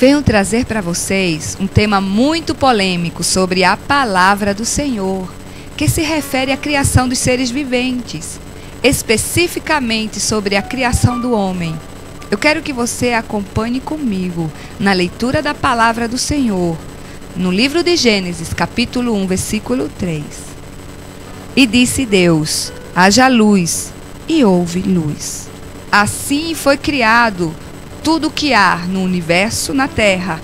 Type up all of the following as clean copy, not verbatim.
Venho trazer para vocês um tema muito polêmico sobre a palavra do Senhor, que se refere à criação dos seres viventes, especificamente sobre a criação do homem. Eu quero que você acompanhe comigo na leitura da palavra do Senhor, no livro de Gênesis, capítulo 1, versículo 3. E disse Deus: haja luz, e houve luz. Assim foi criado tudo o que há no universo, na terra.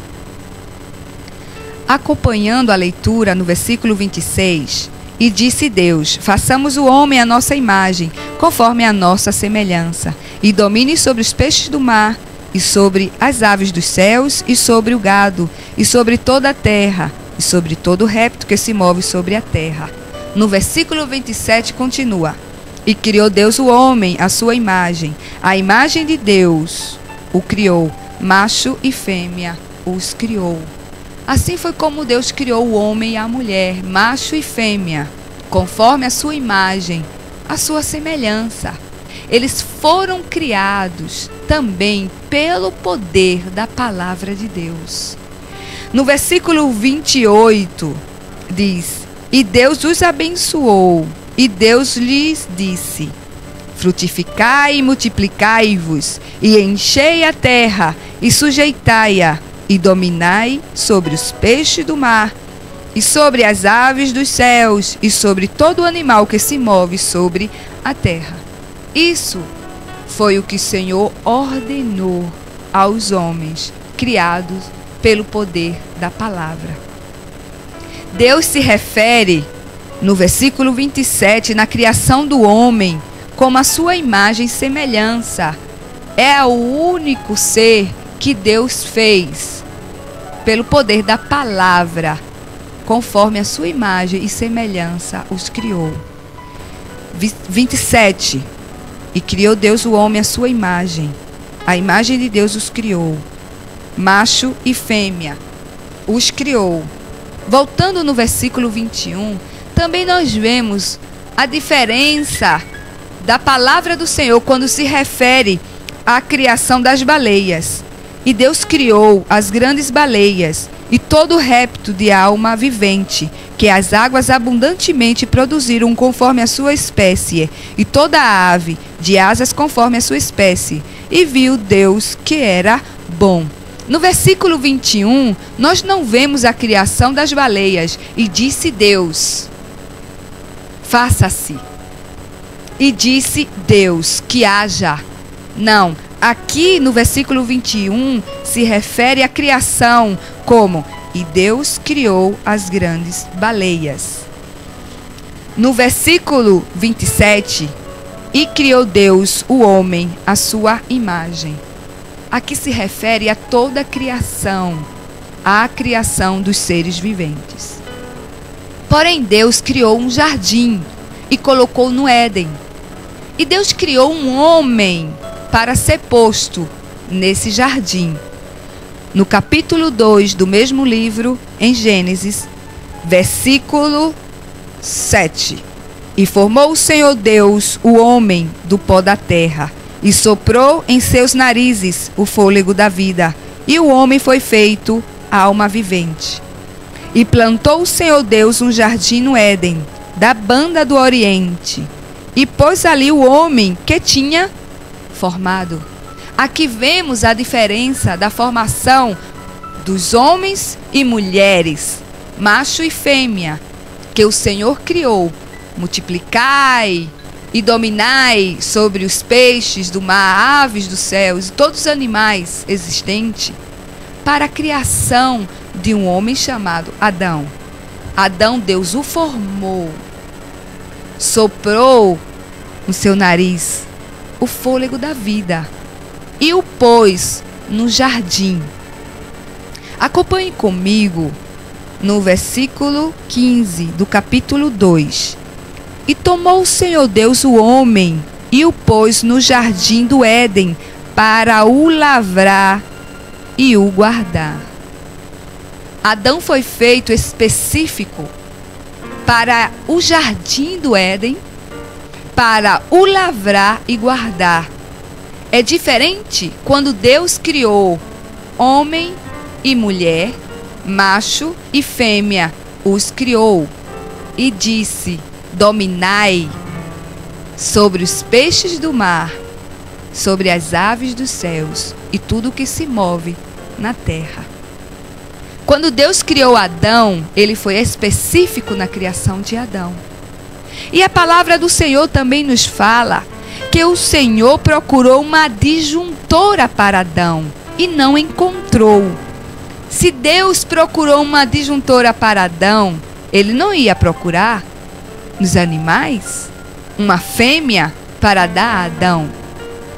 Acompanhando a leitura no versículo 26, e disse Deus: façamos o homem à nossa imagem, conforme a nossa semelhança, e domine sobre os peixes do mar, e sobre as aves dos céus, e sobre o gado, e sobre toda a terra, e sobre todo réptil que se move sobre a terra. No versículo 27 continua: e criou Deus o homem à sua imagem, a imagem de Deus o criou, macho e fêmea os criou. Assim foi como Deus criou o homem e a mulher, macho e fêmea, conforme a sua imagem, a sua semelhança. Eles foram criados também pelo poder da palavra de Deus. No versículo 28 diz: e Deus os abençoou, e Deus lhes disse: frutificai e multiplicai-vos, e enchei a terra, e sujeitai-a, e dominai sobre os peixes do mar, e sobre as aves dos céus, e sobre todo animal que se move sobre a terra. Isso foi o que o Senhor ordenou aos homens, criados pelo poder da palavra. Deus se refere, no versículo 27, na criação do homem, como a sua imagem e semelhança. É o único ser que Deus fez pelo poder da palavra, conforme a sua imagem e semelhança os criou. 27. E criou Deus o homem à sua imagem, a imagem de Deus os criou, macho e fêmea os criou. Voltando no versículo 21, também nós vemos a diferença da palavra do Senhor quando se refere à criação das baleias. E Deus criou as grandes baleias e todo réptil de alma vivente, que as águas abundantemente produziram conforme a sua espécie, e toda ave de asas conforme a sua espécie. E viu Deus que era bom. No versículo 21, nós não vemos a criação das baleias. E disse Deus: faça-se. E disse Deus que haja. Não, aqui no versículo 21 se refere à criação como: e Deus criou as grandes baleias. No versículo 27, e criou Deus o homem à sua imagem. Aqui se refere a toda a criação, a criação dos seres viventes. Porém, Deus criou um jardim e colocou no Éden. E Deus criou um homem para ser posto nesse jardim. No capítulo 2 do mesmo livro, em Gênesis, versículo 7. E formou o Senhor Deus o homem do pó da terra, e soprou em seus narizes o fôlego da vida, e o homem foi feito alma vivente. E plantou o Senhor Deus um jardim no Éden, da banda do Oriente, e pôs ali o homem que tinha formado. Aqui vemos a diferença da formação dos homens e mulheres, macho e fêmea, que o Senhor criou. Multiplicai e dominai sobre os peixes do mar, aves dos céus e todos os animais existentes, para a criação de um homem chamado Adão. Adão, Deus o formou, soprou no seu nariz o fôlego da vida e o pôs no jardim. Acompanhe comigo no versículo 15 do capítulo 2. E tomou o Senhor Deus o homem e o pôs no jardim do Éden para o lavrar e o guardar. Adão foi feito específico para o jardim do Éden, para o lavrar e guardar. É diferente quando Deus criou homem e mulher, macho e fêmea, os criou. E disse: dominai sobre os peixes do mar, sobre as aves dos céus e tudo que se move na terra. Quando Deus criou Adão, ele foi específico na criação de Adão. E a palavra do Senhor também nos fala que o Senhor procurou uma adjuntora para Adão e não encontrou. Se Deus procurou uma adjuntora para Adão, ele não ia procurar nos animais uma fêmea para dar a Adão.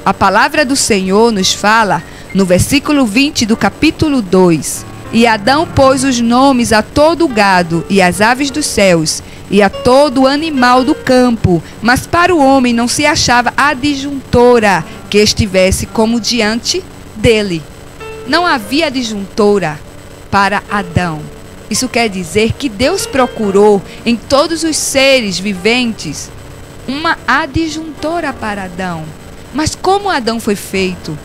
A palavra do Senhor nos fala no versículo 20 do capítulo 2: e Adão pôs os nomes a todo o gado e às aves dos céus e a todo animal do campo, mas para o homem não se achava adjuntora que estivesse como diante dele. Não havia adjuntora para Adão. Isso quer dizer que Deus procurou em todos os seres viventes uma adjuntora para Adão. Mas como Adão foi feito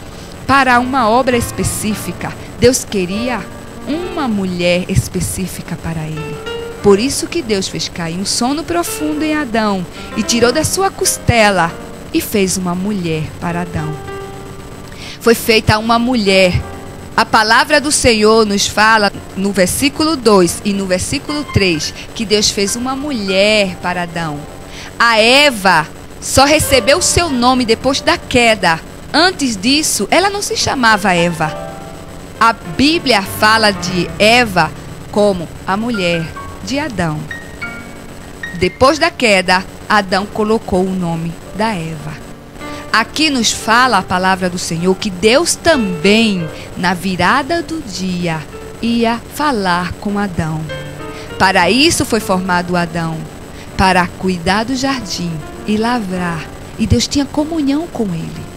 para uma obra específica, Deus queria uma mulher específica para ele. Por isso que Deus fez cair um sono profundo em Adão e tirou da sua costela e fez uma mulher para Adão. Foi feita uma mulher. A palavra do Senhor nos fala no versículo 2 e no versículo 3 que Deus fez uma mulher para Adão. A Eva só recebeu seu nome depois da queda. Antes disso, ela não se chamava Eva. A Bíblia fala de Eva como a mulher de Adão. Depois da queda, Adão colocou o nome da Eva. Aqui nos fala a palavra do Senhor que Deus também, na virada do dia, ia falar com Adão. Para isso foi formado Adão, para cuidar do jardim e lavrar. E Deus tinha comunhão com ele.